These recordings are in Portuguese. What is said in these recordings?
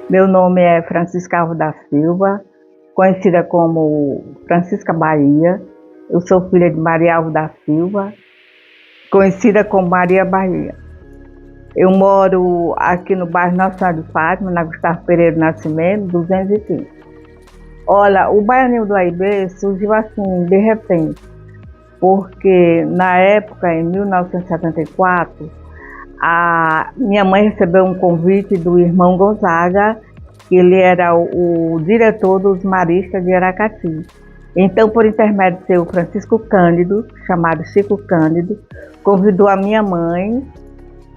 Meu nome é Francisca Alves da Silva, conhecida como Francisca Bahia. Eu sou filha de Maria Alves da Silva, conhecida como Maria Bahia. Eu moro aqui no bairro Nossa Senhora de Fátima, na Gustavo Pereira do Nascimento, 215. Olha, o Baianinho do AIB surgiu assim, de repente, porque na época, em 1974, a minha mãe recebeu um convite do irmão Gonzaga, que ele era o diretor dos Maristas de Aracati. Então, por intermédio de seu Francisco Cândido, chamado Chico Cândido, convidou a minha mãe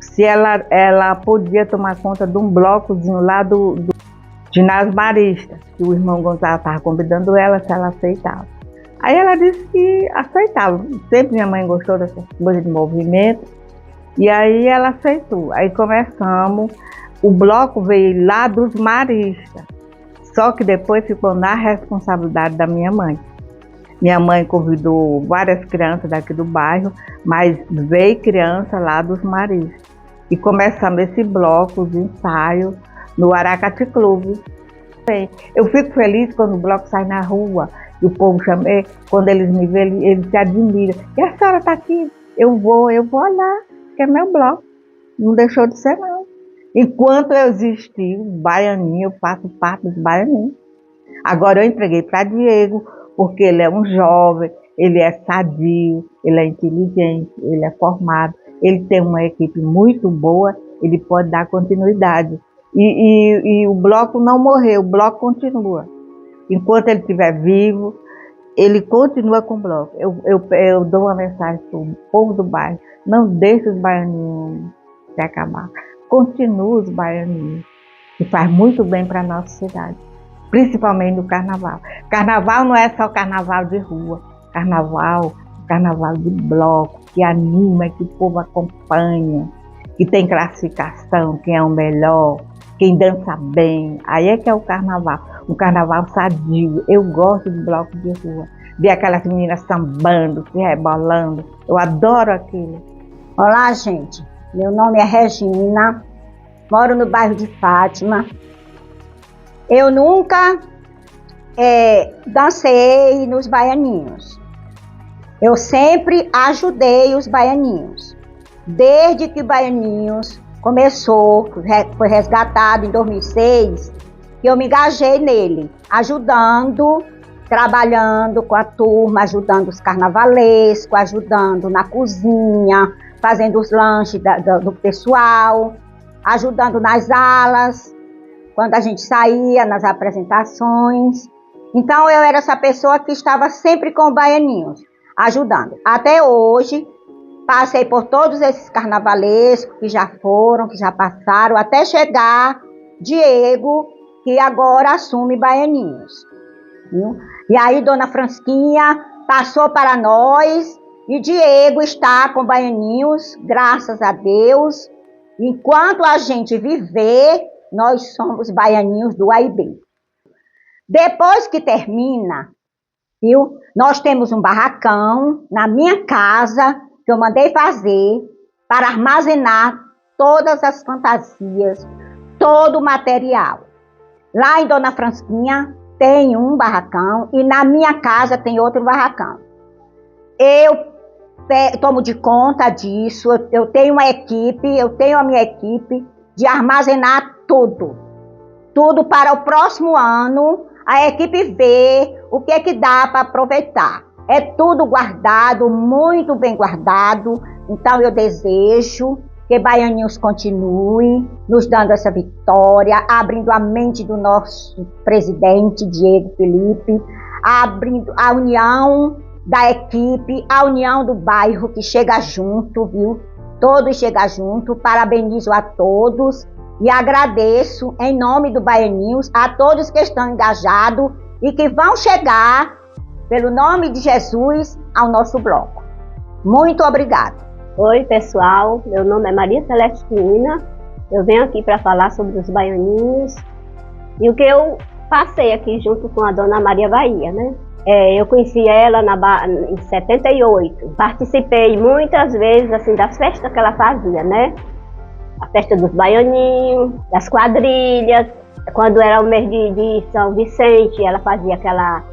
se ela podia tomar conta de um blocozinho lá do ginásio marista, que o irmão Gonzaga estava convidando ela, se ela aceitava. Aí ela disse que aceitava. Sempre minha mãe gostou dessas coisas de movimento, e aí ela aceitou. Aí começamos, o bloco veio lá dos maristas, só que depois ficou na responsabilidade da minha mãe. Minha mãe convidou várias crianças daqui do bairro, mas veio criança lá dos maristas. E começamos esse bloco de ensaio no Aracati Clube. Eu fico feliz quando o bloco sai na rua e o povo chama, quando eles me veem, eles se admiram. E a senhora está aqui? Eu vou olhar, que é meu bloco. Não deixou de ser, não. Enquanto eu existir, o Baianinho, eu faço parte dos Baianinhos. Agora eu entreguei para Diego, porque ele é um jovem, ele é sadio, ele é inteligente, ele é formado, ele tem uma equipe muito boa, ele pode dar continuidade. E o bloco não morreu, o bloco continua. Enquanto ele estiver vivo, ele continua com o bloco. Eu dou uma mensagem para o povo do bairro: não deixe os baianinhos se acabar. Continue os baianinhos, que faz muito bem para a nossa cidade, principalmente no carnaval. Carnaval não é só carnaval de rua, carnaval de bloco, que anima, que o povo acompanha, que tem classificação, quem é o melhor, quem dança bem. Aí é que é o carnaval, um carnaval sadio. Eu gosto de bloco de rua, ver aquelas meninas sambando, se rebolando, eu adoro aquilo. Olá, gente, meu nome é Regina, moro no bairro de Fátima. Eu nunca dancei nos baianinhos. Eu sempre ajudei os baianinhos. Desde que o Baianinhos começou, foi resgatado em 2006, que eu me engajei nele, ajudando, trabalhando com a turma, ajudando os carnavalescos, ajudando na cozinha, fazendo os lanches do pessoal, ajudando nas alas, quando a gente saía nas apresentações. Então eu era essa pessoa que estava sempre com o Baianinhos, ajudando. Até hoje, passei por todos esses carnavalescos que já foram, que já passaram, até chegar Diego, que agora assume Baianinhos. Viu? E aí Dona Francisquinha passou para nós, e Diego está com Baianinhos, graças a Deus. Enquanto a gente viver, nós somos Baianinhos do AIB. Depois que termina, viu? Nós temos um barracão na minha casa, que eu mandei fazer para armazenar todas as fantasias, todo o material. Lá em Dona Francisquinha tem um barracão e na minha casa tem outro barracão. Eu tomo de conta disso, eu tenho uma equipe, eu tenho a minha equipe de armazenar tudo. Tudo para o próximo ano, a equipe vê o que é que dá para aproveitar. É tudo guardado, muito bem guardado. Então eu desejo que Baianinhos continue nos dando essa vitória, abrindo a mente do nosso presidente, Diego Felipe, abrindo a união da equipe, a união do bairro que chega junto, viu? Todos chegam junto. Parabenizo a todos e agradeço em nome do Baianinhos a todos que estão engajados e que vão chegar, pelo nome de Jesus, ao nosso bloco. Muito obrigada. Oi, pessoal. Meu nome é Maria Celestina. Eu venho aqui para falar sobre os baianinhos e o que eu passei aqui junto com a Dona Maria Bahia, né? Eu conheci ela em 78. Participei muitas vezes assim, das festas que ela fazia, né? A festa dos baianinhos, das quadrilhas. Quando era o mês de São Vicente, ela fazia aquela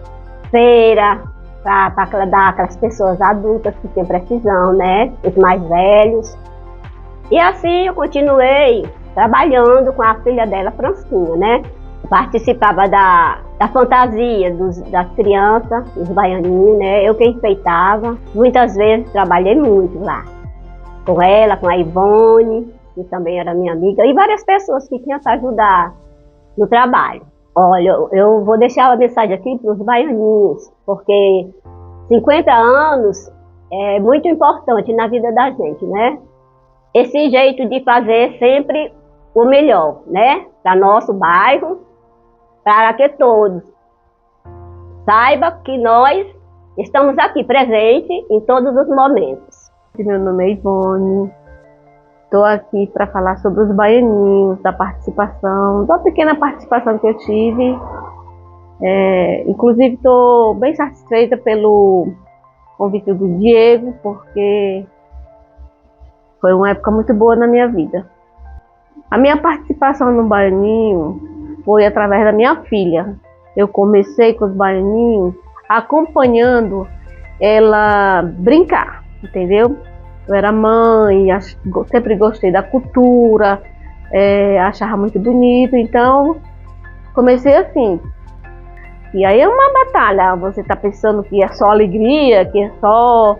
feira para dar aquelas pessoas adultas que têm precisão, né? Os mais velhos. E assim eu continuei trabalhando com a filha dela, Francinha, né? Participava da fantasia das crianças, dos baianinhos, né? Eu que enfeitava. Muitas vezes trabalhei muito lá. Com ela, com a Ivone, que também era minha amiga, e várias pessoas que tinham para ajudar no trabalho. Olha, eu vou deixar uma mensagem aqui para os baianinhos, porque 50 anos é muito importante na vida da gente, né? Esse jeito de fazer sempre o melhor, né? Para nosso bairro, para que todos saibam que nós estamos aqui presentes em todos os momentos. Meu nome é Ivone, estou aqui para falar sobre os baianinhos, da pequena participação que eu tive. Inclusive estou bem satisfeita pelo convite do Diego, porque foi uma época muito boa na minha vida. A minha participação no baianinho foi através da minha filha. Eu comecei com os baianinhos acompanhando ela brincar, entendeu? Eu era mãe, sempre gostei da cultura, achava muito bonito, então comecei assim. E aí é uma batalha, você tá pensando que é só alegria, que é só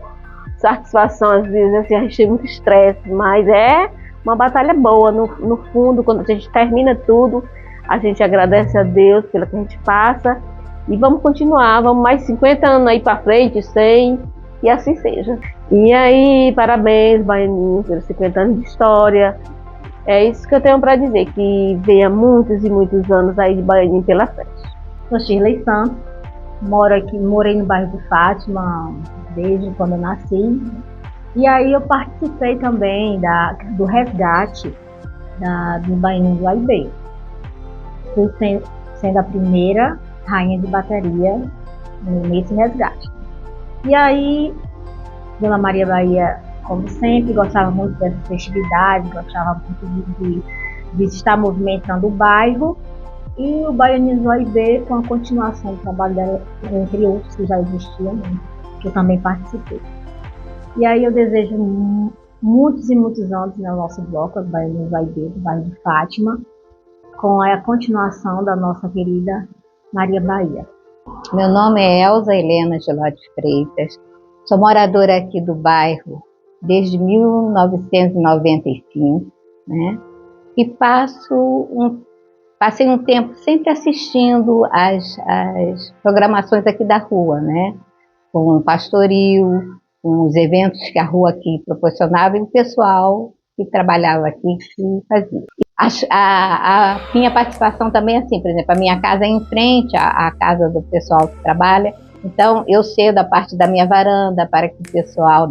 satisfação, às vezes assim, a gente tem muito estresse, mas é uma batalha boa. No fundo, quando a gente termina tudo, a gente agradece a Deus pelo que a gente passa e vamos continuar, vamos mais 50 anos aí para frente, 100, e assim seja. E aí, parabéns, baianinhos, pelos 50 anos de história. É isso que eu tenho para dizer, que venha muitos e muitos anos aí de baianinho pela frente. Sou Shirley Santos, morei no bairro de Fátima desde quando eu nasci. E aí eu participei também do resgate do baianinho do AIB. Fui sendo a primeira rainha de bateria nesse resgate. E aí, Dona Maria Bahia, como sempre, gostava muito dessas festividades, gostava muito de estar movimentando o bairro. E o Baianinhos do AIB com a continuação do trabalho dela, entre outros que já existiam, que eu também participei. E aí eu desejo muitos e muitos anos no nosso bloco, os Baianinhos do AIB, do bairro de Fátima, com a continuação da nossa querida Maria Bahia. Meu nome é Elza Helena Gilotti Freitas, sou moradora aqui do bairro desde 1995, né? E passei um tempo sempre assistindo às programações aqui da rua, né? Com o pastoril, com os eventos que a rua aqui proporcionava e o pessoal que trabalhava aqui que fazia. A minha participação também é assim, por exemplo, a minha casa é em frente à casa do pessoal que trabalha, então eu cedo a parte da minha varanda para que o pessoal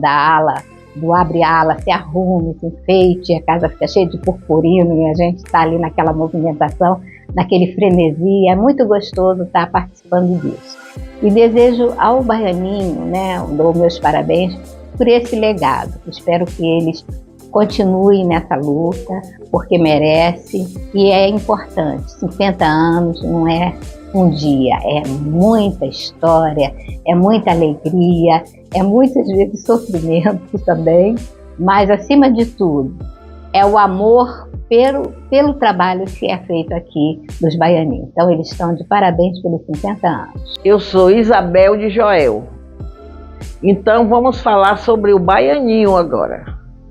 do abre-ala se arrume, se enfeite, a casa fica cheia de purpurino e a gente está ali naquela movimentação, naquele frenesi. É muito gostoso estar participando disso. E desejo ao Baianinho, né, dou meus parabéns por esse legado. Espero que eles continuem nessa luta, porque merece e é importante. 50 anos não é um dia, é muita história, é muita alegria, é muitas vezes sofrimento também, mas acima de tudo é o amor pelo trabalho que é feito aqui dos baianinhos. Então eles estão de parabéns pelos 50 anos. Eu sou Isabel de Joel. Então vamos falar sobre o baianinho agora,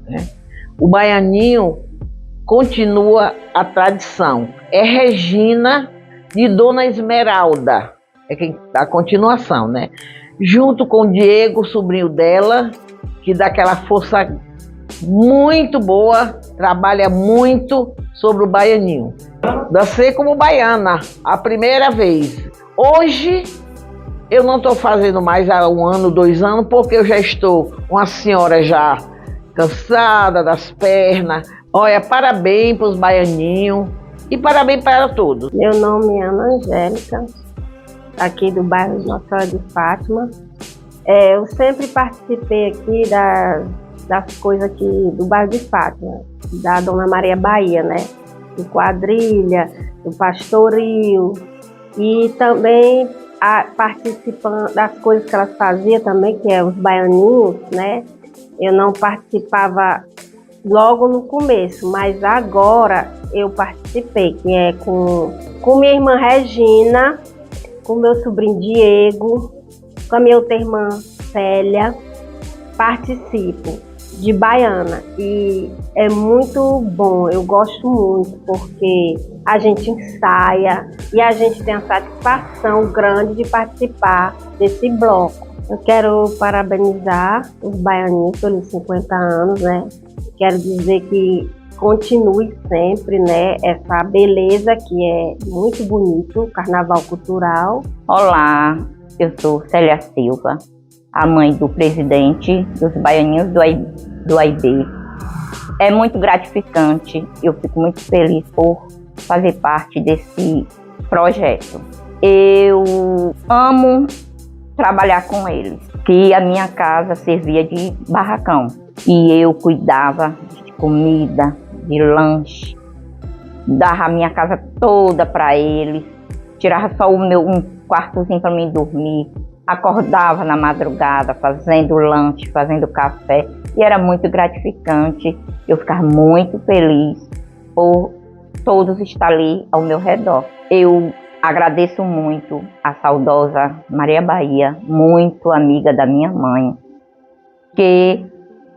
né? O baianinho continua a tradição. É Regina de Dona Esmeralda, a continuação, né? Junto com o Diego, sobrinho dela, que dá aquela força muito boa, trabalha muito sobre o baianinho. Dancei como baiana, a primeira vez. Hoje, eu não estou fazendo mais há 1 ano, 2 anos, porque eu já estou uma senhora já cansada das pernas. Olha, parabéns para os baianinhos e parabéns para todos. Meu nome é Ana Angélica, aqui do bairro de Nossa Senhora de Fátima. Eu sempre participei aqui das coisas aqui do bairro de Fátima, da Dona Maria Bahia, né? De quadrilha, do pastoril, e também participando das coisas que elas faziam também, que é os baianinhos, né? Eu não participava logo no começo, mas agora eu participei, que é com minha irmã Regina, com meu sobrinho Diego, com a minha outra irmã Célia. Participo de baiana e é muito bom, eu gosto muito, porque a gente ensaia e a gente tem a satisfação grande de participar desse bloco. Eu quero parabenizar os baianinhos pelos 50 anos, né? Quero dizer que continue sempre, né? Essa beleza que é muito bonito, o carnaval cultural. Olá, eu sou Célia Silva, a mãe do presidente dos Baianinhos do AIB. É muito gratificante, eu fico muito feliz por fazer parte desse projeto. Eu amo trabalhar com eles, que a minha casa servia de barracão e eu cuidava de comida, de lanche, dava a minha casa toda para eles, tirava só um quartozinho para mim dormir, acordava na madrugada fazendo lanche, fazendo café, e era muito gratificante. Eu ficava muito feliz por todos estar ali ao meu redor. Eu agradeço muito a saudosa Maria Bahia, muito amiga da minha mãe, que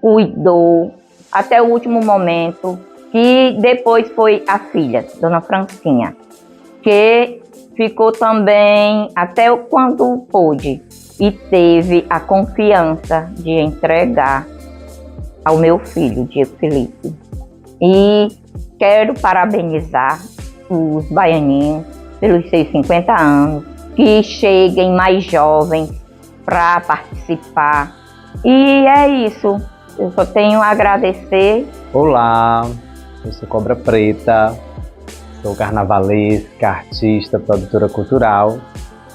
cuidou até o último momento, que depois foi a filha, Dona Francinha, que ficou também até quando pôde e teve a confiança de entregar ao meu filho, Diego Felipe. E quero parabenizar os baianinhos pelos seus 50 anos, que cheguem mais jovens para participar. E é isso, eu só tenho a agradecer. Olá, eu sou Cobra Preta, sou carnavalesca, artista, produtora cultural,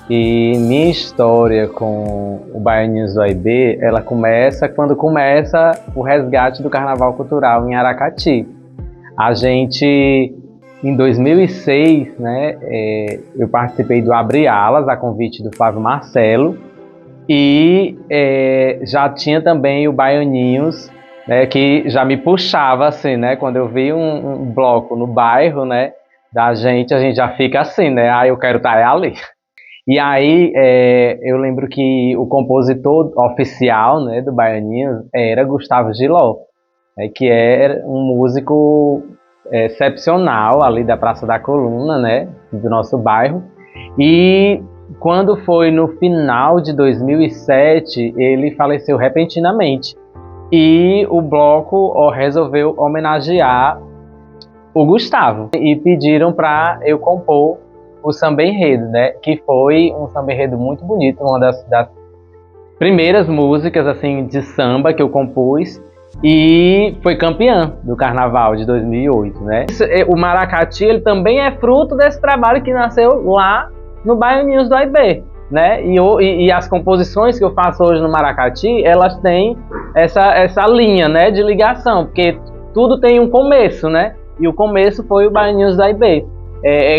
e minha história com o Baianinhos do AIB, ela começa quando começa o resgate do Carnaval Cultural em Aracati. A gente, em 2006, né, eu participei do Abre Alas, a convite do Flávio Marcelo, e já tinha também o Baianinhos, né, que já me puxava assim, né, quando eu vi um bloco no bairro, né, da gente, a gente já fica assim, né, eu quero estar ali. E aí eu lembro que o compositor oficial, né, do Baianinhos era Gustavo Giló, que era um músico excepcional ali da Praça da Coluna, né, do nosso bairro. E quando foi no final de 2007, ele faleceu repentinamente. E o bloco resolveu homenagear o Gustavo e pediram para eu compor o samba enredo, né? Que foi um samba enredo muito bonito, uma das primeiras músicas assim de samba que eu compus, e foi campeã do Carnaval de 2008, né? O Maracati, ele também é fruto desse trabalho que nasceu lá no Baianinhos do AIB, né? E as composições que eu faço hoje no Maracati, elas têm essa linha, né, de ligação, porque tudo tem um começo, né? E o começo foi o Baianinhos do AIB.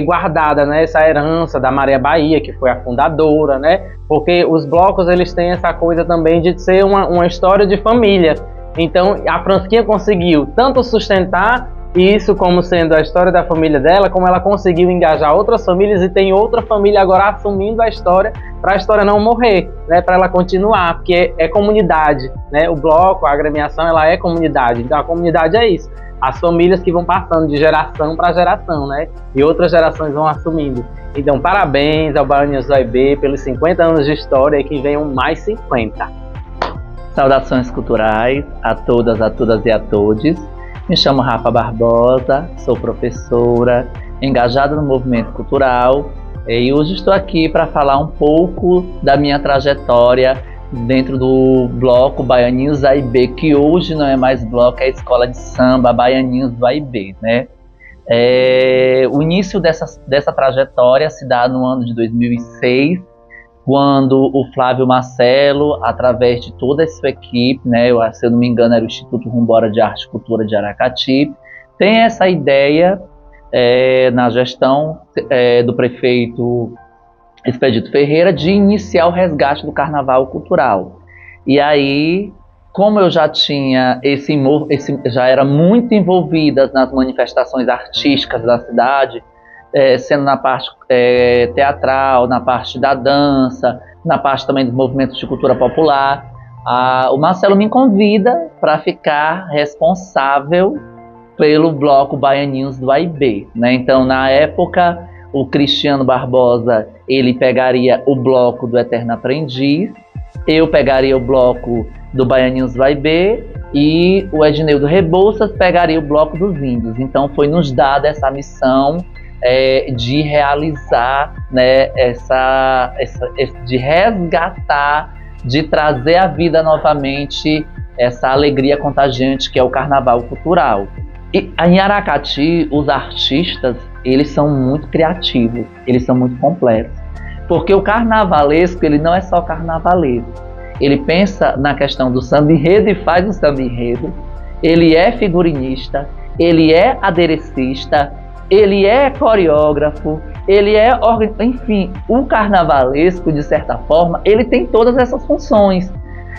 Guardada, né, essa herança da Maria Bahia, que foi a fundadora, né? Porque os blocos, eles têm essa coisa também de ser uma história de família. Então a Francisquinha conseguiu tanto sustentar isso como sendo a história da família dela, como ela conseguiu engajar outras famílias, e tem outra família agora assumindo a história, para a história não morrer, né, para ela continuar, porque é comunidade, né? O bloco, a agremiação, ela é comunidade. Então a comunidade é isso, as famílias que vão passando de geração para geração, né? E outras gerações vão assumindo. Então parabéns ao Baianinhos do AIB pelos 50 anos de história, e que venham mais 50. Saudações culturais a todas e a todos. Me chamo Rafa Barbosa, sou professora, engajada no movimento cultural, e hoje estou aqui para falar um pouco da minha trajetória dentro do bloco Baianinhos AIB, que hoje não é mais bloco, é a escola de samba Baianinhos do AIB, né? O início dessa trajetória se dá no ano de 2006, quando o Flávio Marcelo, através de toda a sua equipe, né, se eu não me engano era o Instituto Rumbora de Arte e Cultura de Aracati, tem essa ideia na gestão do prefeito Expedito Ferreira, de iniciar o resgate do carnaval cultural. E aí, como eu já tinha já era muito envolvida nas manifestações artísticas da cidade, sendo na parte teatral, na parte da dança, na parte também dos movimentos de cultura popular, o Marcelo me convida para ficar responsável pelo bloco Baianinhos do AIB, né? Então, na época, o Cristiano Barbosa, ele pegaria o bloco do Eterno Aprendiz, eu pegaria o bloco do Baianinhos do AIB e o Edneudo Rebouças pegaria o bloco dos Índios. Então, foi nos dada essa missão de realizar, né, de resgatar, de trazer à vida novamente essa alegria contagiante que é o carnaval cultural. E em Aracati, os artistas, eles são muito criativos, eles são muito completos. Porque o carnavalesco, ele não é só carnavalesco. Ele pensa na questão do samba-enredo e faz o samba-enredo. Ele é figurinista, ele é aderecista, ele é coreógrafo, ele é... Enfim, o carnavalesco, de certa forma, ele tem todas essas funções.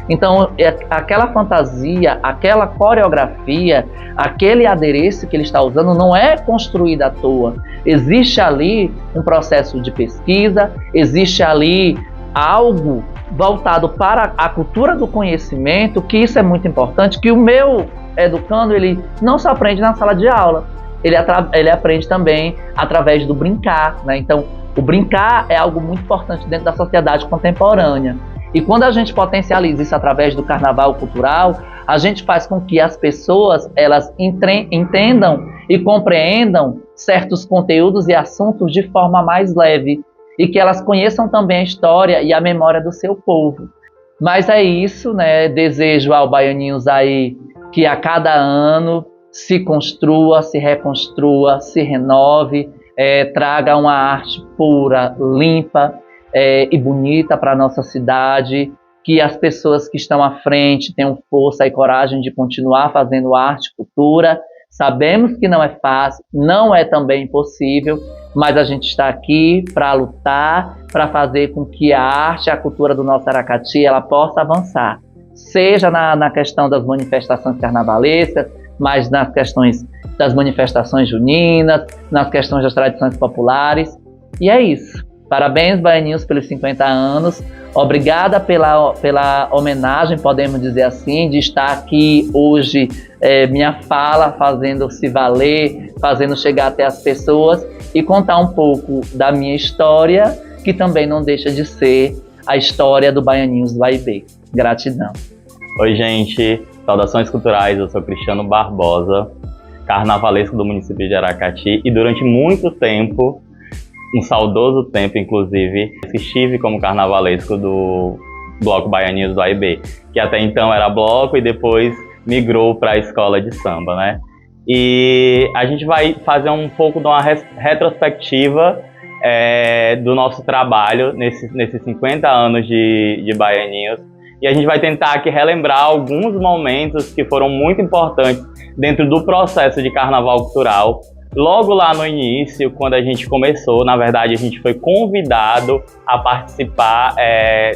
Então, aquela fantasia, aquela coreografia, aquele adereço que ele está usando não é construído à toa. Existe ali um processo de pesquisa, existe ali algo voltado para a cultura do conhecimento, que isso é muito importante, que o meu educando, ele não só aprende na sala de aula, ele aprende também através do brincar, né? Então, o brincar é algo muito importante dentro da sociedade contemporânea. E quando a gente potencializa isso através do carnaval cultural, a gente faz com que as pessoas elas entendam e compreendam certos conteúdos e assuntos de forma mais leve e que elas conheçam também a história e a memória do seu povo. Mas é isso, né? Desejo ao Baianinhos aí que a cada ano se construa, se reconstrua, se renove, traga uma arte pura, limpa, e bonita para a nossa cidade, que as pessoas que estão à frente tenham força e coragem de continuar fazendo arte e cultura. Sabemos que não é fácil, não é também impossível, mas a gente está aqui para lutar, para fazer com que a arte e a cultura do nosso Aracati ela possa avançar, seja na questão das manifestações carnavalescas, mas nas questões das manifestações juninas, nas questões das tradições populares, e é isso. Parabéns, Baianinhos, pelos 50 anos. Obrigada pela homenagem, podemos dizer assim, de estar aqui hoje, minha fala, fazendo-se valer, fazendo chegar até as pessoas e contar um pouco da minha história, que também não deixa de ser a história do Baianinhos do AIB. Gratidão. Oi, gente. Saudações culturais. Eu sou Cristiano Barbosa, carnavalesco do município de Aracati e durante muito tempo, um saudoso tempo, inclusive, estive como carnavalesco do Bloco Baianinhos do AIB, que até então era bloco e depois migrou para a escola de samba, né? E a gente vai fazer um pouco de uma retrospectiva do nosso trabalho nesses 50 anos de Baianinhos, e a gente vai tentar aqui relembrar alguns momentos que foram muito importantes dentro do processo de carnaval cultural. Logo lá no início, quando a gente começou, na verdade a gente foi convidado a participar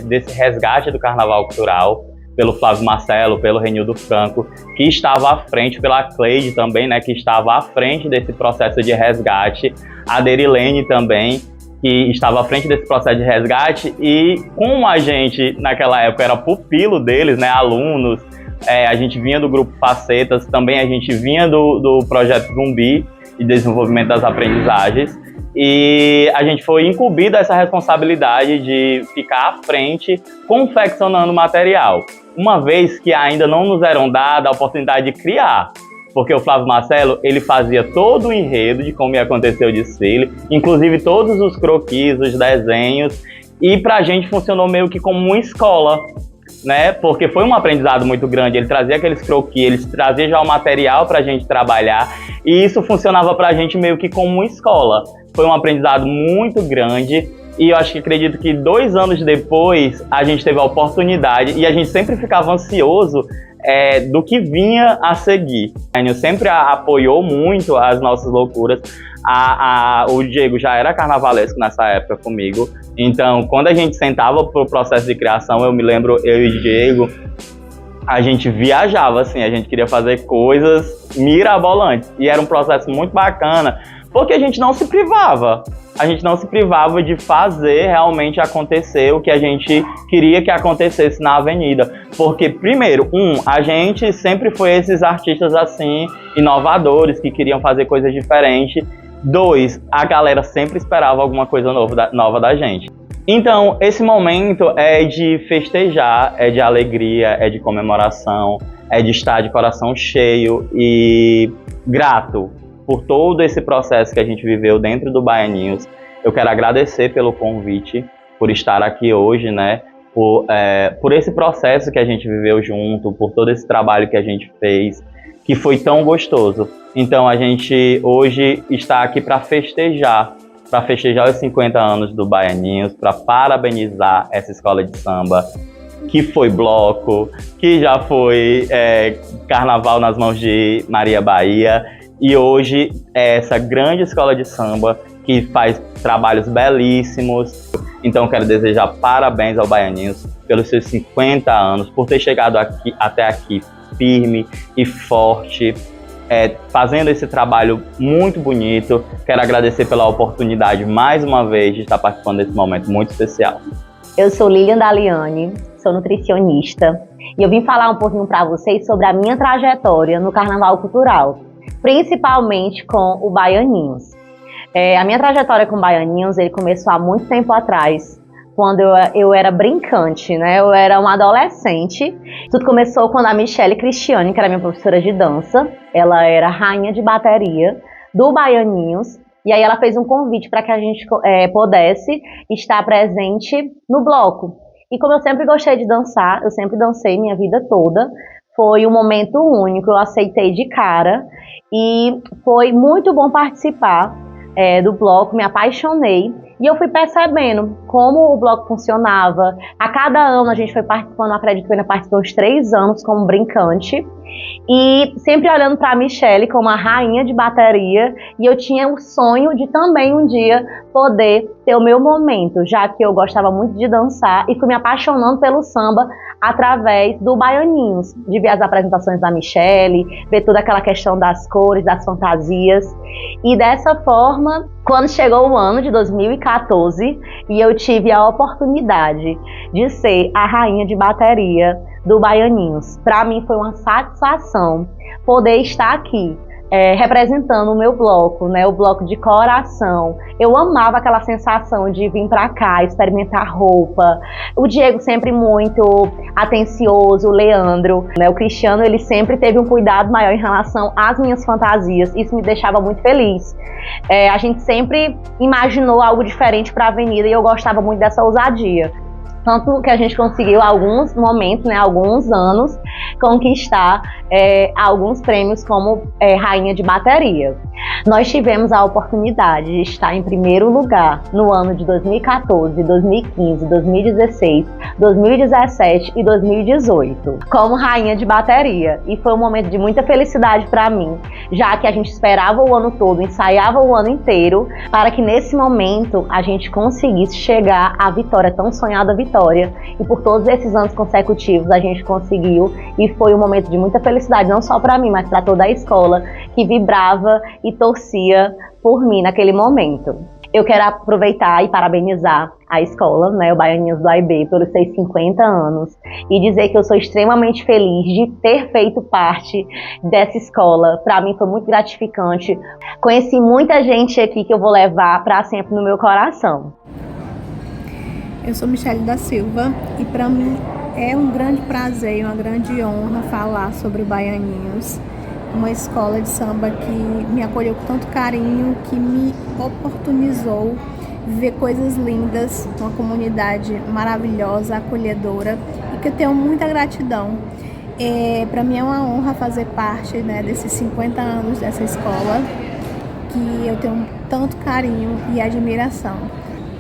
desse resgate do Carnaval Cultural pelo Flávio Marcelo, pelo Renildo Franco, que estava à frente, pela Cleide também, né, que estava à frente desse processo de resgate, a Derilene também, que estava à frente desse processo de resgate, e como a gente naquela época era pupilo deles, né, alunos, a gente vinha do grupo Facetas, também a gente vinha do projeto Zumbi, de desenvolvimento das aprendizagens, e a gente foi incumbido essa responsabilidade de ficar à frente confeccionando material, uma vez que ainda não nos eram dada a oportunidade de criar, porque o Flávio Marcelo, ele fazia todo o enredo de como ia acontecer o desfile, inclusive todos os croquis, os desenhos, e pra gente funcionou meio que como uma escola, né? Porque foi um aprendizado muito grande. Ele trazia aqueles croquis, ele trazia já o material para a gente trabalhar, e isso funcionava para a gente meio que como uma escola. Foi um aprendizado muito grande, e eu acredito que 2 anos depois a gente teve a oportunidade, e a gente sempre ficava ansioso do que vinha a seguir. A Baianinhos sempre apoiou muito as nossas loucuras. O Diego já era carnavalesco nessa época comigo, então quando a gente sentava pro processo de criação, eu me lembro, eu e o Diego, a gente viajava, assim, a gente queria fazer coisas mirabolantes, e era um processo muito bacana, porque a gente não se privava. A gente não se privava de fazer realmente acontecer o que a gente queria que acontecesse na avenida. Porque, primeiro, a gente sempre foi esses artistas assim, inovadores, que queriam fazer coisas diferentes. 2, a galera sempre esperava alguma coisa nova da gente. Então, esse momento é de festejar, é de alegria, é de comemoração, é de estar de coração cheio e grato por todo esse processo que a gente viveu dentro do Baianinhos. Eu quero agradecer pelo convite, por estar aqui hoje, né? Por esse processo que a gente viveu junto, por todo esse trabalho que a gente fez, que foi tão gostoso. Então a gente hoje está aqui para festejar os 50 anos do Baianinhos, para parabenizar essa escola de samba, que foi bloco, que já foi carnaval nas mãos de Maria Bahia, e hoje é essa grande escola de samba que faz trabalhos belíssimos. Então quero desejar parabéns ao Baianinhos pelos seus 50 anos, por ter chegado até aqui firme e forte, fazendo esse trabalho muito bonito. Quero agradecer pela oportunidade, mais uma vez, de estar participando desse momento muito especial. Eu sou Lilian Daliani, sou nutricionista, e eu vim falar um pouquinho para vocês sobre a minha trajetória no Carnaval Cultural, principalmente com o Baianinhos. A minha trajetória com o Baianinhos, ele começou há muito tempo atrás, quando eu era brincante, né? Eu era uma adolescente. Tudo começou quando a Michele Cristiane, que era minha professora de dança, ela era rainha de bateria do Baianinhos, e aí ela fez um convite para que a gente pudesse estar presente no bloco. E como eu sempre gostei de dançar, eu sempre dancei minha vida toda, foi um momento único, eu aceitei de cara, e foi muito bom participar do bloco, me apaixonei, e eu fui percebendo como o bloco funcionava. A cada ano a gente foi participando, acredito que eu ainda participei uns 3 anos como brincante, e sempre olhando para a Michele como a rainha de bateria, e eu tinha o sonho de também um dia poder ter o meu momento, já que eu gostava muito de dançar e fui me apaixonando pelo samba através do Baianinhos, de ver as apresentações da Michele, ver toda aquela questão das cores, das fantasias. E dessa forma, quando chegou o ano de 2014 e eu tive a oportunidade de ser a rainha de bateria do Baianinhos, para mim foi uma satisfação poder estar aqui representando o meu bloco, né, o bloco de coração. Eu amava aquela sensação de vir para cá, experimentar roupa. O Diego sempre muito atencioso, o Leandro, né, o Cristiano, ele sempre teve um cuidado maior em relação às minhas fantasias. Isso me deixava muito feliz. A gente sempre imaginou algo diferente para a avenida e eu gostava muito dessa ousadia. Tanto que a gente conseguiu alguns momentos, né, alguns anos, conquistar alguns prêmios como rainha de bateria. Nós tivemos a oportunidade de estar em primeiro lugar no ano de 2014, 2015, 2016, 2017 e 2018, como rainha de bateria. E foi um momento de muita felicidade para mim, já que a gente esperava o ano todo, ensaiava o ano inteiro, para que nesse momento a gente conseguisse chegar à vitória, tão sonhada vitória. E por todos esses anos consecutivos a gente conseguiu, e foi um momento de muita felicidade, não só para mim, mas para toda a escola, que vibrava e torcia por mim naquele momento. Eu quero aproveitar e parabenizar a escola, né, o Baianinhos do AIB, pelos seus 50 anos, e dizer que eu sou extremamente feliz de ter feito parte dessa escola. Para mim foi muito gratificante. Conheci muita gente aqui que eu vou levar para sempre no meu coração. Eu sou Michele da Silva e para mim é um grande prazer e uma grande honra falar sobre o Baianinhos, uma escola de samba que me acolheu com tanto carinho, que me oportunizou viver coisas lindas, uma comunidade maravilhosa, acolhedora, e que eu tenho muita gratidão. Para mim é uma honra fazer parte, né, desses 50 anos dessa escola, que eu tenho tanto carinho e admiração.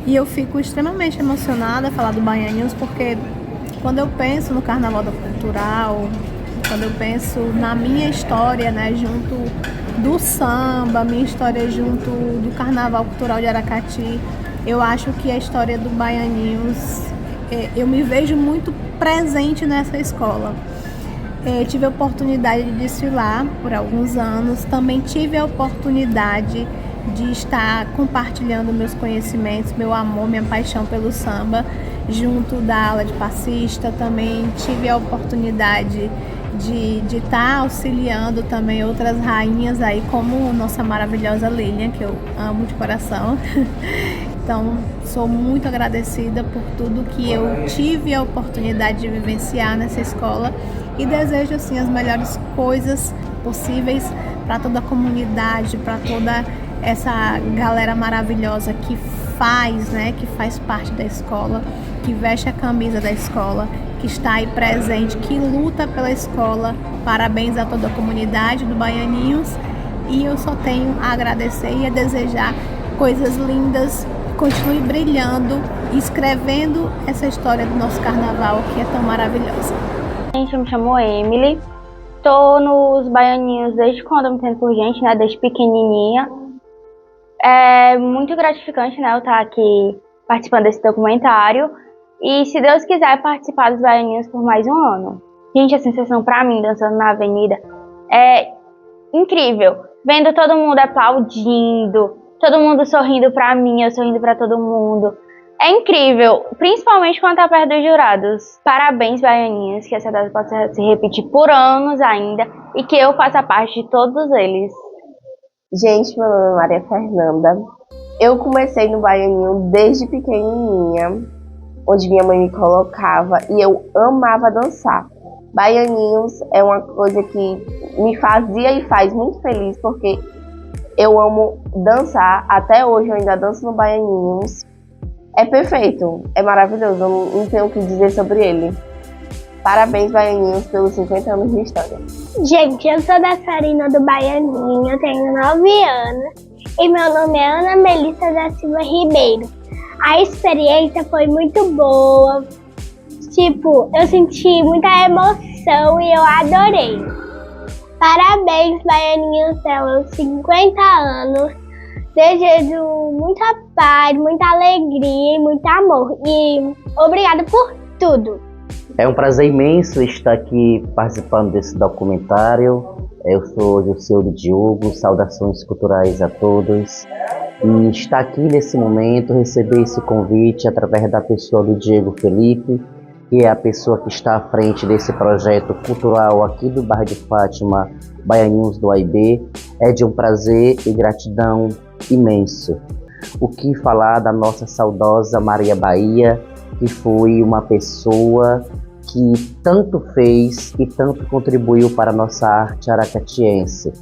E eu fico extremamente emocionada a falar do Baianinhos, porque quando eu penso no Carnaval Cultural, quando eu penso na minha história, né, junto do samba, minha história junto do Carnaval Cultural de Aracati, eu acho que a história do Baianinhos, eu me vejo muito presente nessa escola. Tive a oportunidade de desfilar por alguns anos, também tive a oportunidade de estar compartilhando meus conhecimentos, meu amor, minha paixão pelo samba, junto da ala de passista. Também tive a oportunidade de estar auxiliando também outras rainhas aí, como nossa maravilhosa Lilian, que eu amo de coração. Então, sou muito agradecida por tudo que eu tive a oportunidade de vivenciar nessa escola e desejo, assim, as melhores coisas possíveis para toda a comunidade, para toda essa galera maravilhosa que faz, né, que faz parte da escola, que veste a camisa da escola, que está aí presente, que luta pela escola. Parabéns a toda a comunidade do Baianinhos, e eu só tenho a agradecer e a desejar coisas lindas. Continue brilhando e escrevendo essa história do nosso carnaval, que é tão maravilhosa. Gente, eu me chamo Emily, tô nos Baianinhos desde quando eu me entendo por gente, né, desde pequenininha. É muito gratificante, né, eu estar aqui participando desse documentário e, se Deus quiser, participar dos Baianinhos por mais um ano. Gente, a sensação pra mim, dançando na avenida, é incrível, vendo todo mundo aplaudindo, todo mundo sorrindo pra mim, eu sorrindo pra todo mundo. É incrível, principalmente quando tá perto dos jurados. Parabéns, Baianinhos, que essa data possa se repetir por anos ainda e que eu faça parte de todos eles. Gente, meu nome é Maria Fernanda. Eu comecei no Baianinho desde pequenininha, onde minha mãe me colocava, e eu amava dançar. Baianinhos é uma coisa que me fazia e faz muito feliz, porque eu amo dançar. Até hoje eu ainda danço no Baianinhos. É perfeito, é maravilhoso, eu não tenho o que dizer sobre ele. Parabéns, Baianinhos, pelos 50 anos de história. Gente, eu sou dançarina do Baianinho, eu tenho 9 anos e meu nome é Ana Melissa da Silva Ribeiro. A experiência foi muito boa, tipo, eu senti muita emoção e eu adorei. Parabéns, Baianinhos, pelos 50 anos. Desejo muita paz, muita alegria e muito amor. E obrigada por tudo. É um prazer imenso estar aqui participando desse documentário. Eu sou Joseudo Diogo, saudações culturais a todos. E estar aqui nesse momento, receber esse convite através da pessoa do Diego Felipe, que é a pessoa que está à frente desse projeto cultural aqui do bairro de Fátima, Baianinhos do AIB, é de um prazer e gratidão imenso. O que falar da nossa saudosa Maria Bahia, que foi uma pessoa que tanto fez e tanto contribuiu para a nossa arte aracatiense.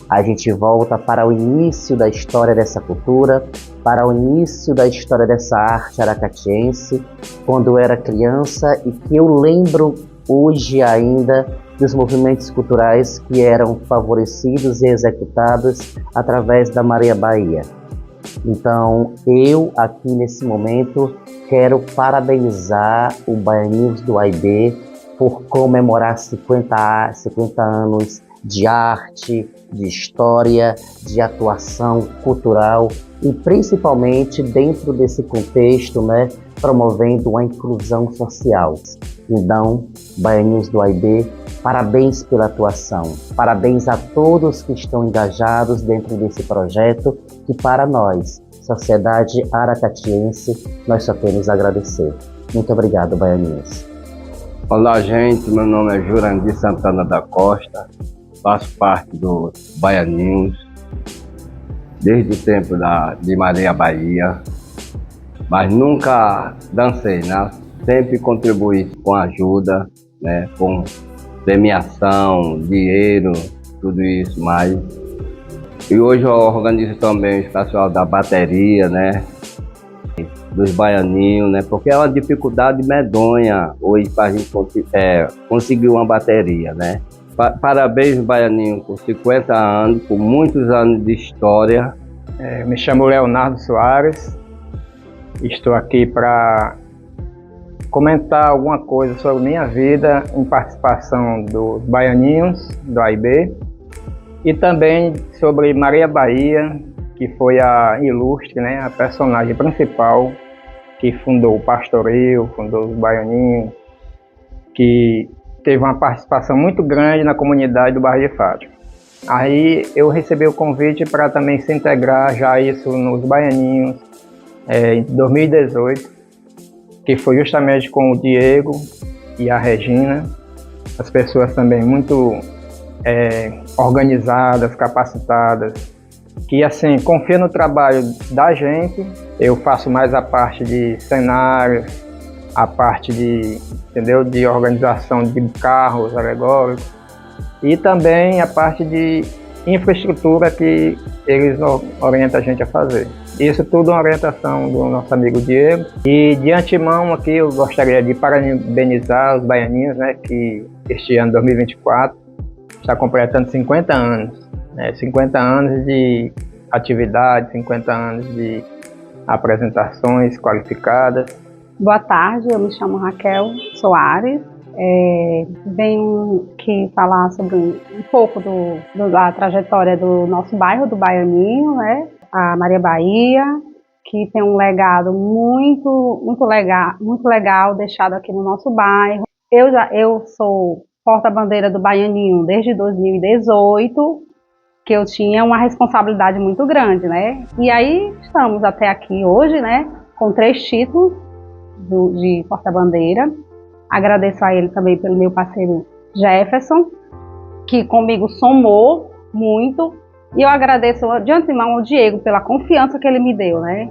A gente volta para o início da história dessa cultura, para o início da história dessa arte aracatiense, quando eu era criança, e que eu lembro hoje ainda dos movimentos culturais que eram favorecidos e executados através da Maria Bahia. Então, eu aqui nesse momento quero parabenizar o Baianinhos do AIB por comemorar 50 anos de arte, de história, de atuação cultural e principalmente dentro desse contexto, né, promovendo a inclusão social. Então, Baianinhos do AIB, parabéns pela atuação, parabéns a todos que estão engajados dentro desse projeto, que para nós, sociedade aracatiense, nós só temos a agradecer. Muito obrigado, Baianinhos. Olá, gente, meu nome é Jurandir Santana da Costa, faço parte do Baianinhos desde o tempo de Maria Bahia, mas nunca dancei, né? Sempre contribuí com ajuda, né? Com premiação, dinheiro, tudo isso mais. E hoje eu organizo também o pessoal da bateria, né? Dos Baianinhos, né? Porque é uma dificuldade medonha hoje para a gente conseguir uma bateria, né? Parabéns, Baianinho, por 50 anos, por muitos anos de história. Me chamo Leonardo Soares, estou aqui para comentar alguma coisa sobre minha vida em participação dos Baianinhos, do AIB, e também sobre Maria Bahia, que foi a ilustre, né, a personagem principal que fundou o Pastoril, fundou os Baianinhos, que teve uma participação muito grande na comunidade do bairro de Fátima. Aí eu recebi o convite para também se integrar já isso nos Baianinhos em 2018, que foi justamente com o Diego e a Regina, as pessoas também muito organizadas, capacitadas, que assim, confia no trabalho da gente. Eu faço mais a parte de cenário, a parte de, entendeu, de organização de carros alegóricos e também a parte de infraestrutura que eles orientam a gente a fazer. Isso tudo é uma orientação do nosso amigo Diego. E de antemão aqui eu gostaria de parabenizar os Baianinhos, né, que este ano 2024 está completando 50 anos. 50 anos de atividade, 50 anos de apresentações qualificadas. Boa tarde, eu me chamo Raquel Soares, venho aqui falar sobre um pouco da trajetória do nosso bairro, do Baianinho, né? A Maria Bahia, que tem um legado muito legal deixado aqui no nosso bairro. Eu sou porta-bandeira do Baianinho desde 2018, que eu tinha uma responsabilidade muito grande, né? E aí estamos até aqui hoje, né? Com 3 títulos de porta-bandeira. Agradeço a ele também pelo meu parceiro Jefferson, que comigo somou muito. E eu agradeço de antemão ao Diego pela confiança que ele me deu, né?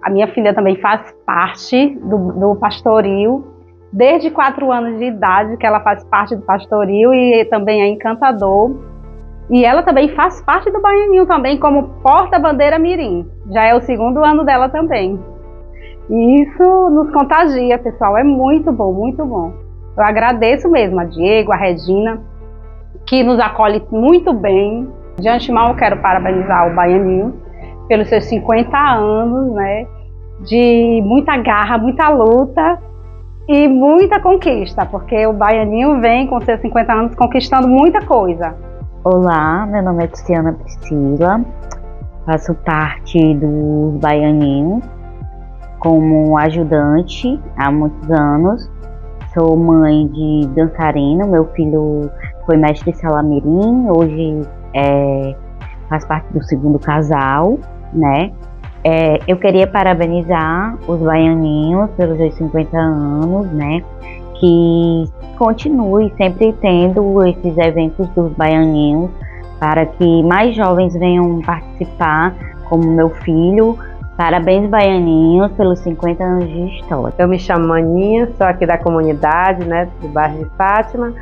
A minha filha também faz parte do Pastoril, desde 4 anos de idade que ela faz parte do Pastoril e também é encantador. E ela também faz parte do Baianinho também como porta-bandeira mirim. Já é o 2º ano dela também. E isso nos contagia, pessoal. É muito bom, muito bom. Eu agradeço mesmo a Diego, a Regina, que nos acolhe muito bem. De antemão eu quero parabenizar o Baianinho pelos seus 50 anos, né? De muita garra, muita luta e muita conquista, porque o Baianinho vem com seus 50 anos conquistando muita coisa. Olá, meu nome é Tiziana Priscila, faço parte dos Baianinhos como ajudante há muitos anos. Sou mãe de dançarino, meu filho foi mestre Sala Mirim, hoje faz parte do 2º casal, né? Eu queria parabenizar os Baianinhos pelos seus 50 anos, né? Que continue sempre tendo esses eventos dos Baianinhos para que mais jovens venham participar, como meu filho. Parabéns, Baianinhos, pelos 50 anos de história. Eu me chamo Aninha, sou aqui da comunidade, né, do bairro de Fátima.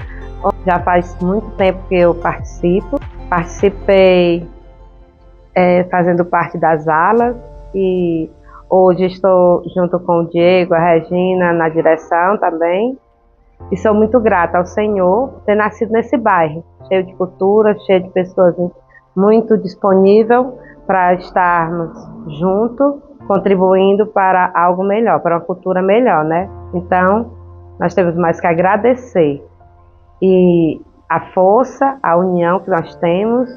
Já faz muito tempo que eu participo. Participei fazendo parte das alas e hoje estou junto com o Diego, a Regina, na direção também. E sou muito grata ao Senhor por ter nascido nesse bairro, cheio de cultura, cheio de pessoas muito disponíveis para estarmos juntos, contribuindo para algo melhor, para uma cultura melhor, né? Então, nós temos mais que agradecer. E a força, a união que nós temos,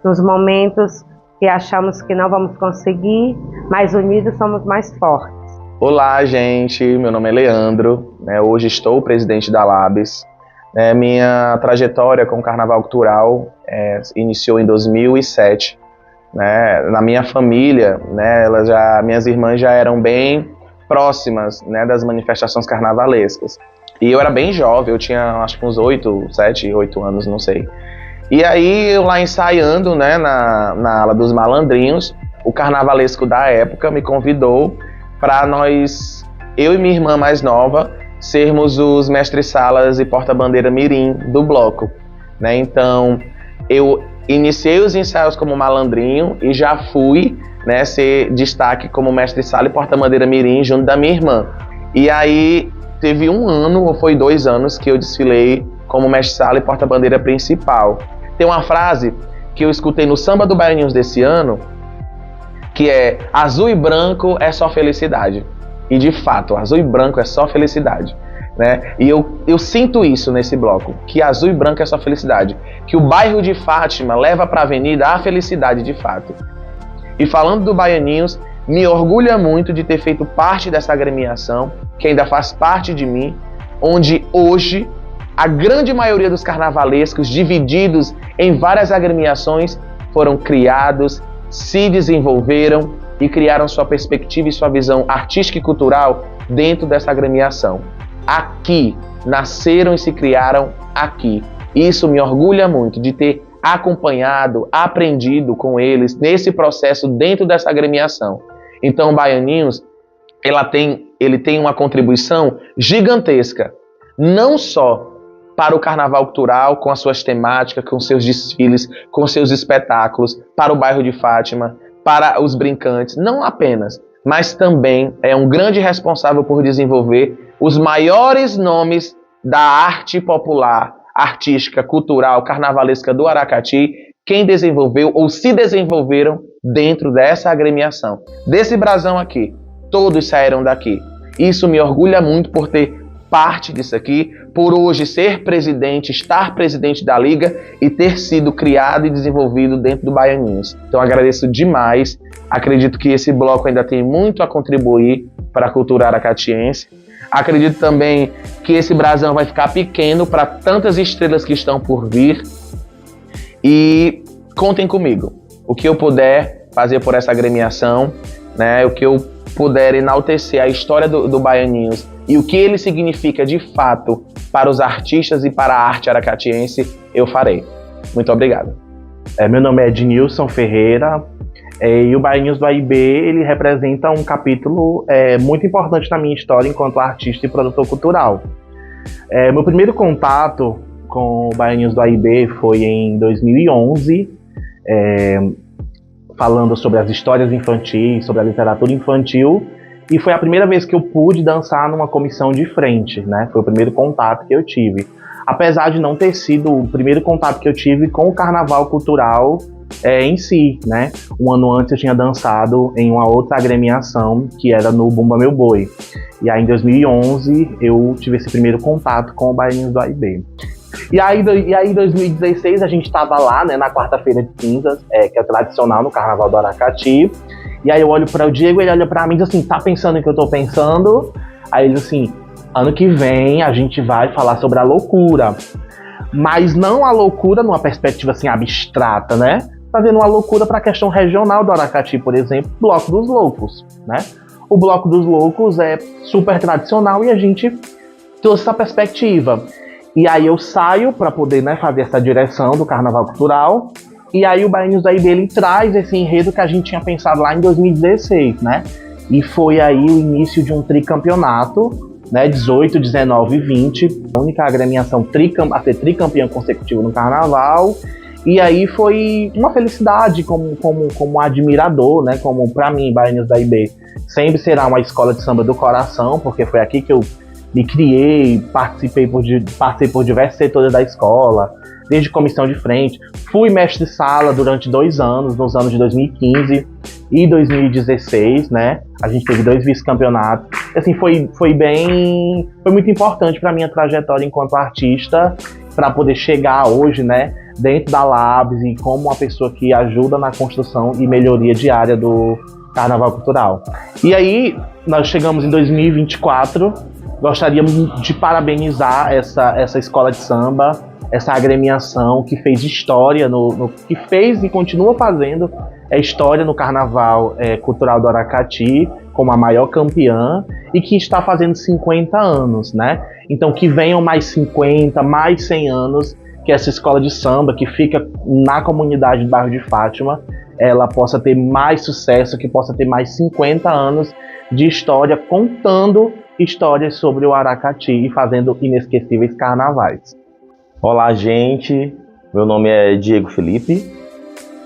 nos momentos que achamos que não vamos conseguir, mas unidos somos mais fortes. Olá, gente, meu nome é Leandro, né? Hoje estou presidente da Labes. Minha trajetória com o Carnaval Cultural iniciou em 2007. Né? Na minha família, né, minhas irmãs já eram bem próximas, né, das manifestações carnavalescas. E eu era bem jovem, eu tinha acho que uns 7, 8 anos, não sei. E aí eu lá ensaiando, né, na ala dos malandrinhos, o carnavalesco da época me convidou para nós, eu e minha irmã mais nova, sermos os mestres-salas e porta-bandeira mirim do bloco, né? Então eu iniciei os ensaios como malandrinho e já fui, né, ser destaque como mestre-sala e porta-bandeira mirim junto da minha irmã. E aí teve 1 ano ou foi 2 anos que eu desfilei como mestre-sala e porta-bandeira principal. Tem uma frase que eu escutei no Samba do Baianinhos desse ano, que é: azul e branco é só felicidade. E de fato, azul e branco é só felicidade, né? E eu sinto isso nesse bloco, que azul e branco é só felicidade, que o bairro de Fátima leva para a avenida a felicidade de fato. E falando do Baianinhos, me orgulha muito de ter feito parte dessa agremiação, que ainda faz parte de mim, onde hoje a grande maioria dos carnavalescos, divididos em várias agremiações, foram criados, se desenvolveram e criaram sua perspectiva e sua visão artística e cultural dentro dessa agremiação. Aqui, nasceram e se criaram aqui. Isso me orgulha muito de ter acompanhado, aprendido com eles nesse processo dentro dessa agremiação. Então, o Baianinhos, ele tem uma contribuição gigantesca, não só para o carnaval cultural, com as suas temáticas, com seus desfiles, com seus espetáculos, para o bairro de Fátima, para os brincantes, não apenas, mas também é um grande responsável por desenvolver os maiores nomes da arte popular, artística, cultural, carnavalesca do Aracati, quem desenvolveu ou se desenvolveram dentro dessa agremiação. Desse brasão aqui, todos saíram daqui. Isso me orgulha muito por ter parte disso aqui, por hoje ser presidente, estar presidente da Liga e ter sido criado e desenvolvido dentro do Baianinhos. Então agradeço demais, acredito que esse bloco ainda tem muito a contribuir para a cultura aracatiense. Acredito também que esse brasão vai ficar pequeno para tantas estrelas que estão por vir. E contem comigo. O que eu puder fazer por essa agremiação, né, o que eu puder enaltecer a história do Baianinhos e o que ele significa de fato para os artistas e para a arte aracatiense, eu farei. Muito obrigado. Meu nome é Ednilson Ferreira. E o Baianinhos do AIB, ele representa um capítulo muito importante na minha história enquanto artista e produtor cultural. Meu primeiro contato com o Baianinhos do AIB foi em 2011, falando sobre as histórias infantis, sobre a literatura infantil, e foi a primeira vez que eu pude dançar numa comissão de frente, né? Foi o primeiro contato que eu tive. Apesar de não ter sido o primeiro contato que eu tive com o carnaval cultural em si, né? Um ano antes eu tinha dançado em uma outra agremiação, que era no Bumba Meu Boi. E aí em 2011 eu tive esse primeiro contato com o Baianinhos do AIB. E aí em 2016 a gente estava lá, né, na quarta-feira de cinzas, que é tradicional no Carnaval do Aracati. E aí eu olho para o Diego, ele olha para mim e diz assim, tá pensando em que eu tô pensando? Aí ele diz assim, ano que vem a gente vai falar sobre a loucura. Mas não a loucura numa perspectiva assim abstrata, né? Fazendo uma loucura para a questão regional do Aracati, por exemplo, Bloco dos Loucos, né? O Bloco dos Loucos é super tradicional e a gente trouxe essa perspectiva. E aí eu saio para poder, né, fazer essa direção do Carnaval Cultural. E aí o Baianinhos do AIB, ele traz esse enredo que a gente tinha pensado lá em 2016, né? E foi aí o início de um tricampeonato, né? 18, 19 e 20. A única agremiação a ser tricampeã consecutiva no Carnaval. E aí foi uma felicidade como admirador, né? Como para mim, Baianinhos do AIB sempre será uma escola de samba do coração, porque foi aqui que eu me criei, passei por diversos setores da escola, desde comissão de frente. Fui mestre-sala durante 2 anos, nos anos de 2015 e 2016, né? A gente teve 2 vice-campeonatos. Assim, foi muito importante para minha trajetória enquanto artista, para poder chegar hoje, né, dentro da Labs e como uma pessoa que ajuda na construção e melhoria diária do Carnaval Cultural. E aí, nós chegamos em 2024, gostaríamos de parabenizar essa escola de samba, essa agremiação que fez história, que fez e continua fazendo história no Carnaval Cultural do Aracati, como a maior campeã, e que está fazendo 50 anos, né? Então que venham mais 50, mais 100 anos, que essa escola de samba, que fica na comunidade do bairro de Fátima, ela possa ter mais sucesso, que possa ter mais 50 anos de história, contando histórias sobre o Aracati e fazendo inesquecíveis carnavais. Olá, gente. Meu nome é Diego Felipe.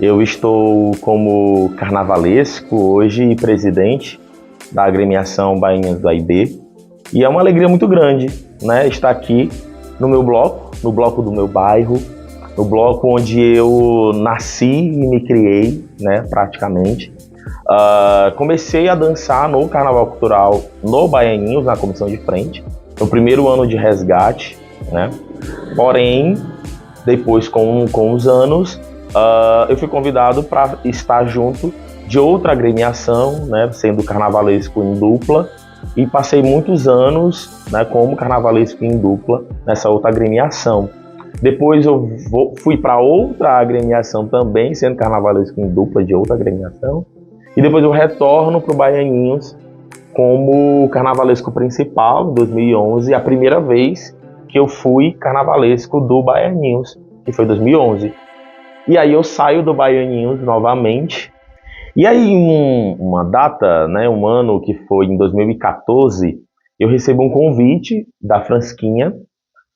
Eu estou como carnavalesco hoje e presidente da agremiação Baianinhos do AIB. E é uma alegria muito grande, né, estar aqui no meu bloco, no bloco do meu bairro, no bloco onde eu nasci e me criei, né, praticamente. Comecei a dançar no Carnaval Cultural no Baianinhos, na comissão de frente, no primeiro ano de resgate, né? Porém, depois com os anos, eu fui convidado para estar junto de outra agremiação, né, sendo carnavalesco em dupla, e passei muitos anos, né, como carnavalesco em dupla nessa outra agremiação. Depois eu fui para outra agremiação também, sendo carnavalesco em dupla de outra agremiação, e depois eu retorno para o Baianinhos como carnavalesco principal em 2011, a primeira vez que eu fui carnavalesco do Baianinhos, que foi em 2011. E aí eu saio do Baianinhos novamente. E aí, uma data, né, um ano que foi em 2014, eu recebo um convite da Fransquinha,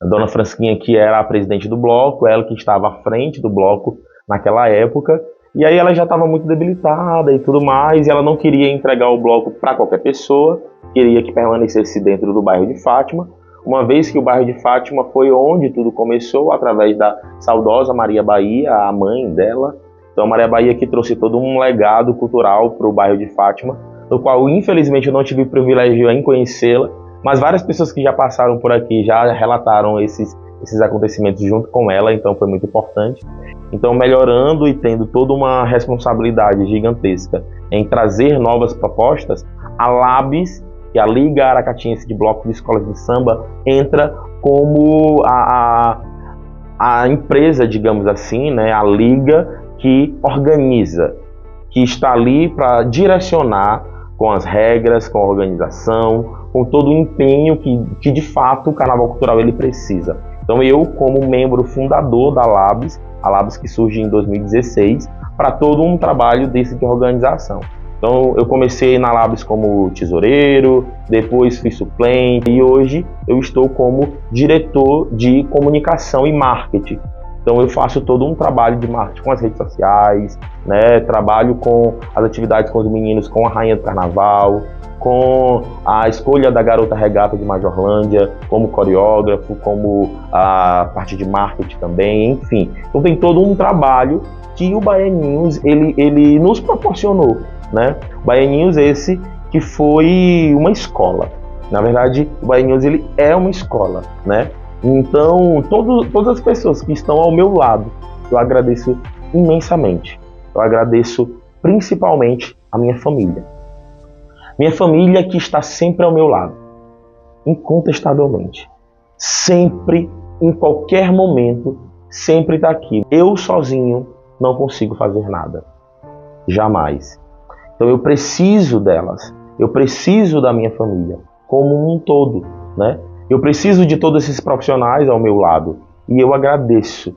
a dona Fransquinha, que era a presidente do bloco, ela que estava à frente do bloco naquela época, e aí ela já estava muito debilitada e tudo mais, e ela não queria entregar o bloco para qualquer pessoa, queria que permanecesse dentro do bairro de Fátima, uma vez que o bairro de Fátima foi onde tudo começou, através da saudosa Maria Bahia, a mãe dela. Então, a Maria Bahia que trouxe todo um legado cultural para o bairro de Fátima, no qual, infelizmente, eu não tive o privilégio em conhecê-la, mas várias pessoas que já passaram por aqui já relataram esses acontecimentos junto com ela, então foi muito importante. Então, melhorando e tendo toda uma responsabilidade gigantesca em trazer novas propostas, a LABS, que é a Liga Aracatiense de Bloco de Escolas de Samba, entra como a empresa, digamos assim, né, a liga que organiza, que está ali para direcionar com as regras, com a organização, com todo o empenho que de fato o Carnaval Cultural ele precisa. Então eu, como membro fundador da LABS, a LABS que surge em 2016, para todo um trabalho desse de organização. Então eu comecei na LABS como tesoureiro, depois fui suplente e hoje eu estou como diretor de comunicação e marketing. Então eu faço todo um trabalho de marketing com as redes sociais, né? Trabalho com as atividades com os meninos, com a Rainha do Carnaval, com a escolha da Garota Regata de Majorlândia, como coreógrafo, como a parte de marketing também, enfim. Então tem todo um trabalho que o Baianinhos ele nos proporcionou, né? O Baianinhos esse que foi uma escola. Na verdade, o Baianinhos ele é uma escola, né? Então, todas as pessoas que estão ao meu lado, eu agradeço imensamente. Eu agradeço principalmente a minha família. Minha família que está sempre ao meu lado, incontestavelmente. Sempre, em qualquer momento, sempre está aqui. Eu sozinho não consigo fazer nada. Jamais. Então eu preciso delas. Eu preciso da minha família como um todo, né? Eu preciso de todos esses profissionais ao meu lado e eu agradeço,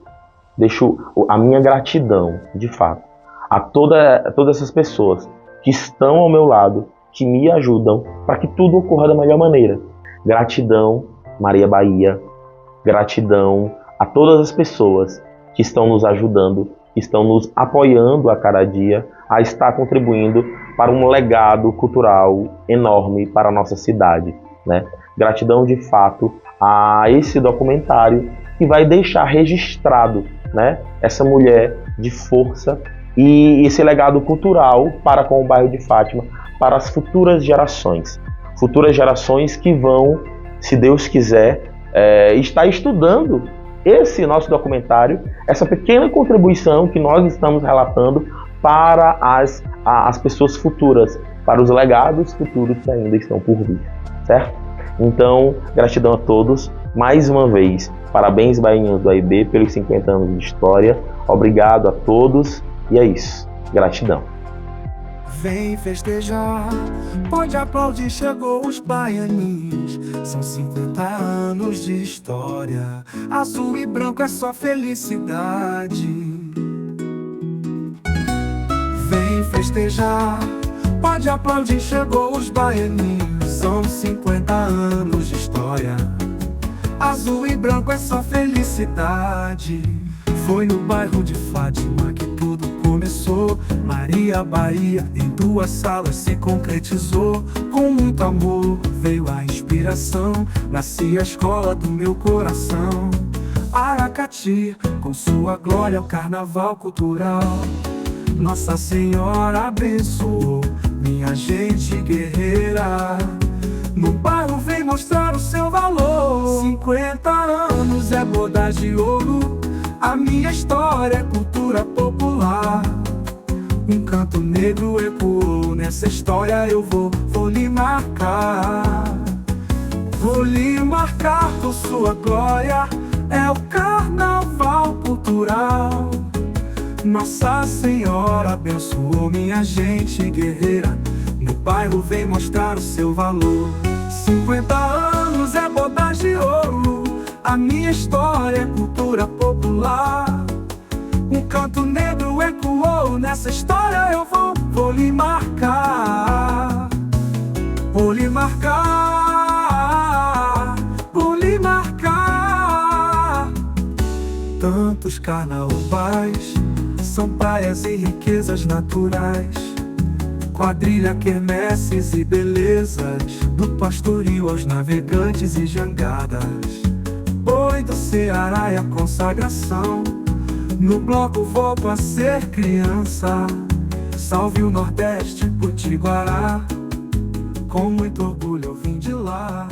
deixo a minha gratidão, de fato, a todas essas pessoas que estão ao meu lado, que me ajudam para que tudo ocorra da melhor maneira. Gratidão, Maria Bahia, gratidão a todas as pessoas que estão nos ajudando, que estão nos apoiando a cada dia, a estar contribuindo para um legado cultural enorme para a nossa cidade, né? Gratidão de fato a esse documentário que vai deixar registrado, né, essa mulher de força e esse legado cultural para com o bairro de Fátima, para as futuras gerações que vão, se Deus quiser, estar estudando esse nosso documentário, essa pequena contribuição que nós estamos relatando para as pessoas futuras, para os legados futuros que ainda estão por vir, certo? Então, gratidão a todos, mais uma vez, parabéns Baianinhos do AIB pelos 50 anos de história, obrigado a todos e é isso, gratidão. Vem festejar, pode aplaudir, chegou os Baianinhos. São 50 anos de história, azul e branco é só felicidade. Vem festejar, pode aplaudir, chegou os Baianinhos. São 50 anos de história, azul e branco é só felicidade. Foi no bairro de Fátima que tudo começou. Maria Bahia em 2 salas se concretizou. Com muito amor veio a inspiração, nascia a escola do meu coração. Aracati, com sua glória, o Carnaval Cultural. Nossa Senhora abençoou minha gente guerreira. No bairro vem mostrar o seu valor. 50 anos é boda de ouro. A minha história é cultura popular. Um canto negro ecoou. Nessa história eu vou lhe marcar. Vou lhe marcar por sua glória. É o carnaval cultural. Nossa Senhora abençoou minha gente guerreira. No bairro vem mostrar o seu valor. 50 anos é boda de ouro. A minha história é cultura popular. Um canto negro ecoou. Nessa história eu vou lhe marcar. Vou lhe marcar. Vou lhe marcar. Tantos carnavais são praias e riquezas naturais. Quadrilha, quermesses e belezas, do pastoril aos navegantes e jangadas. Boi do Ceará e a consagração. No bloco volto a ser criança. Salve o Nordeste, Potiguará. Com muito orgulho eu vim de lá.